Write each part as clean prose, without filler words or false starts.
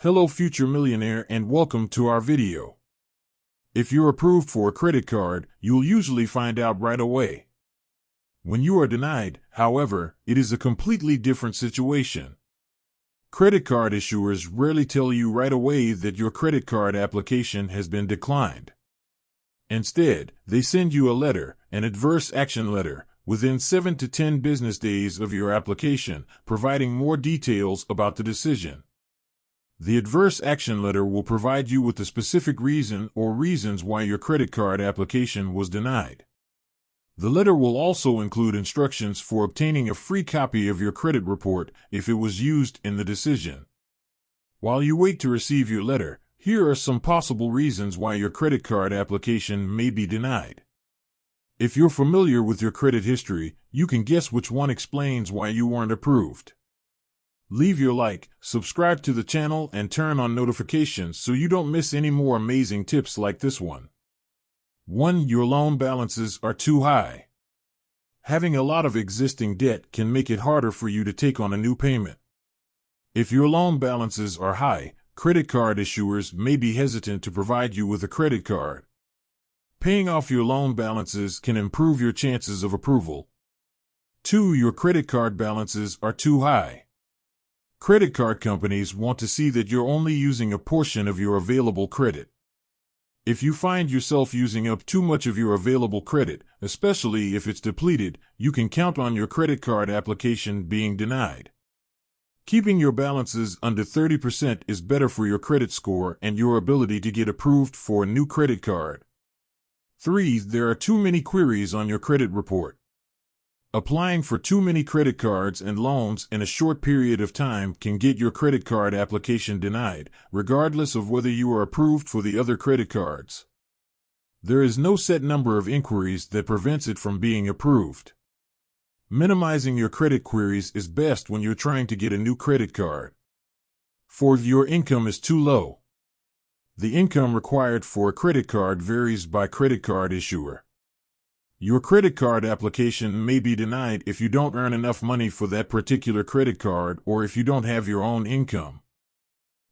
Hello future millionaire and welcome to our video. If you're approved for a credit card, you'll usually find out right away. When you are denied, however, it is a completely different situation. Credit card issuers rarely tell you right away that your credit card application has been declined. Instead, they send you a letter, an adverse action letter, within 7 to 10 business days of your application, providing more details about the decision. The adverse action letter will provide you with the specific reason or reasons why your credit card application was denied. The letter will also include instructions for obtaining a free copy of your credit report if it was used in the decision. While you wait to receive your letter, here are some possible reasons why your credit card application may be denied. If you're familiar with your credit history, you can guess which one explains why you weren't approved. Leave your like, subscribe to the channel, and turn on notifications so you don't miss any more amazing tips like this one. 1. Your loan balances are too high. Having a lot of existing debt can make it harder for you to take on a new payment. If your loan balances are high, credit card issuers may be hesitant to provide you with a credit card. Paying off your loan balances can improve your chances of approval. 2. Your credit card balances are too high. Credit card companies want to see that you're only using a portion of your available credit. If you find yourself using up too much of your available credit, especially if it's depleted, you can count on your credit card application being denied. Keeping your balances under 30% is better for your credit score and your ability to get approved for a new credit card. 3. There are too many queries on your credit report. Applying for too many credit cards and loans in a short period of time can get your credit card application denied, regardless of whether you are approved for the other credit cards. There is no set number of inquiries that prevents it from being approved. Minimizing your credit queries is best when you're trying to get a new credit card. 4. Your income is too low. The income required for a credit card varies by credit card issuer. Your credit card application may be denied if you don't earn enough money for that particular credit card or if you don't have your own income.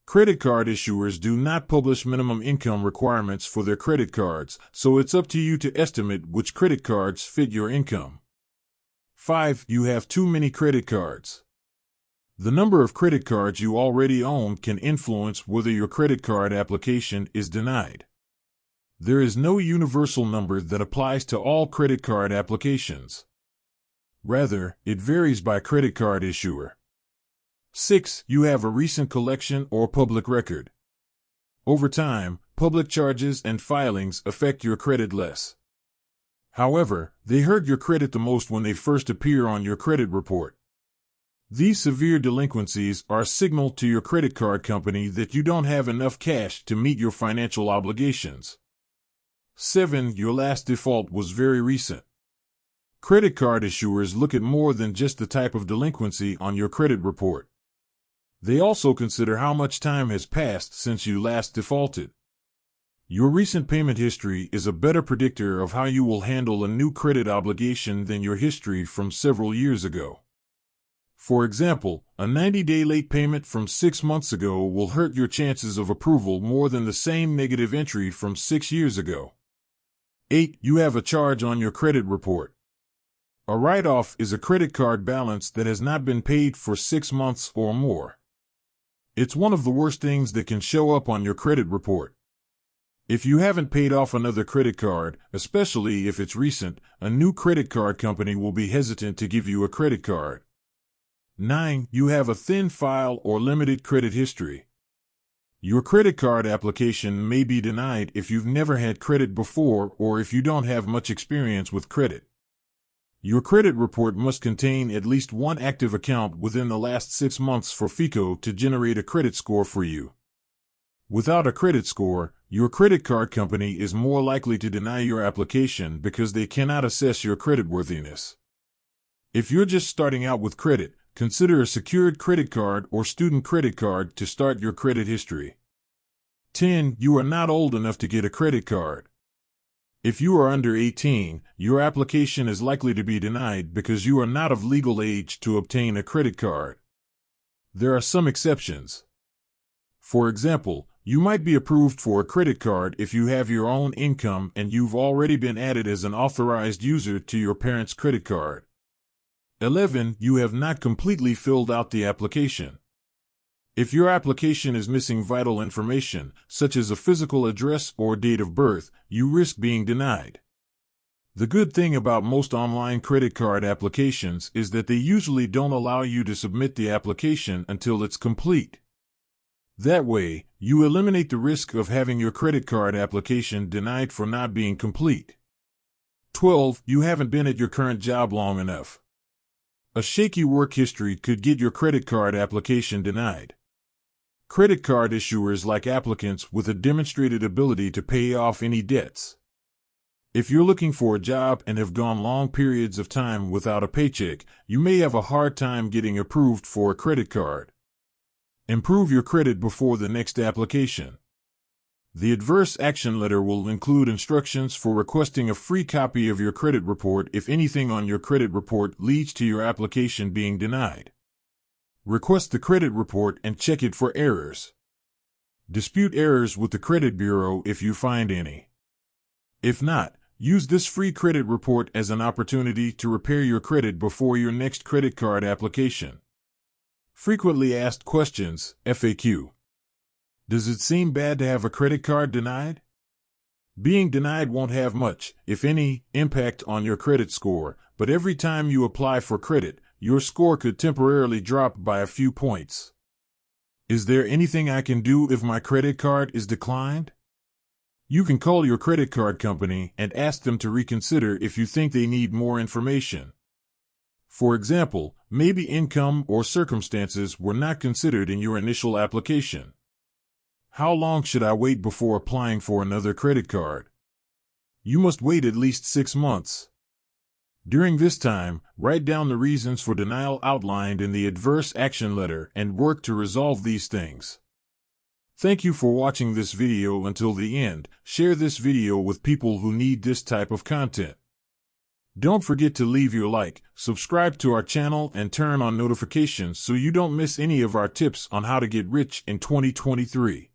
Credit card issuers do not publish minimum income requirements for their credit cards, so it's up to you to estimate which credit cards fit your income. 5. You have too many credit cards. The number of credit cards you already own can influence whether your credit card application is denied. There is no universal number that applies to all credit card applications. Rather, it varies by credit card issuer. 6. You have a recent collection or public record. Over time, public charges and filings affect your credit less. However, they hurt your credit the most when they first appear on your credit report. These severe delinquencies are a signal to your credit card company that you don't have enough cash to meet your financial obligations. 7. Your last default was very recent. Credit card issuers look at more than just the type of delinquency on your credit report. They also consider how much time has passed since you last defaulted. Your recent payment history is a better predictor of how you will handle a new credit obligation than your history from several years ago. For example, a 90-day late payment from 6 months ago will hurt your chances of approval more than the same negative entry from 6 years ago. 8. You have a charge on your credit report. A write-off is a credit card balance that has not been paid for 6 months or more. It's one of the worst things that can show up on your credit report. If you haven't paid off another credit card, especially if it's recent, a new credit card company will be hesitant to give you a credit card. 9. You have a thin file or limited credit history. Your credit card application may be denied if you've never had credit before or if you don't have much experience with credit. Your credit report must contain at least one active account within the last 6 months for FICO to generate a credit score for you. Without a credit score, your credit card company is more likely to deny your application because they cannot assess your creditworthiness. If you're just starting out with credit, consider a secured credit card or student credit card to start your credit history. 10. You are not old enough to get a credit card. If you are under 18, your application is likely to be denied because you are not of legal age to obtain a credit card. There are some exceptions. For example, you might be approved for a credit card if you have your own income and you've already been added as an authorized user to your parents' credit card. 11. You have not completely filled out the application. If your application is missing vital information, such as a physical address or date of birth, you risk being denied. The good thing about most online credit card applications is that they usually don't allow you to submit the application until it's complete. That way, you eliminate the risk of having your credit card application denied for not being complete. 12. You haven't been at your current job long enough. A shaky work history could get your credit card application denied. Credit card issuers like applicants with a demonstrated ability to pay off any debts. If you're looking for a job and have gone long periods of time without a paycheck, you may have a hard time getting approved for a credit card. Improve your credit before the next application. The adverse action letter will include instructions for requesting a free copy of your credit report if anything on your credit report leads to your application being denied. Request the credit report and check it for errors. Dispute errors with the credit bureau if you find any. If not, use this free credit report as an opportunity to repair your credit before your next credit card application. Frequently asked questions, FAQ. Does it seem bad to have a credit card denied? Being denied won't have much, if any, impact on your credit score, but every time you apply for credit, your score could temporarily drop by a few points. Is there anything I can do if my credit card is declined? You can call your credit card company and ask them to reconsider if you think they need more information. For example, maybe income or circumstances were not considered in your initial application. How long should I wait before applying for another credit card? You must wait at least 6 months. During this time, write down the reasons for denial outlined in the adverse action letter and work to resolve these things. Thank you for watching this video until the end. Share this video with people who need this type of content. Don't forget to leave your like, subscribe to our channel, and turn on notifications so you don't miss any of our tips on how to get rich in 2023.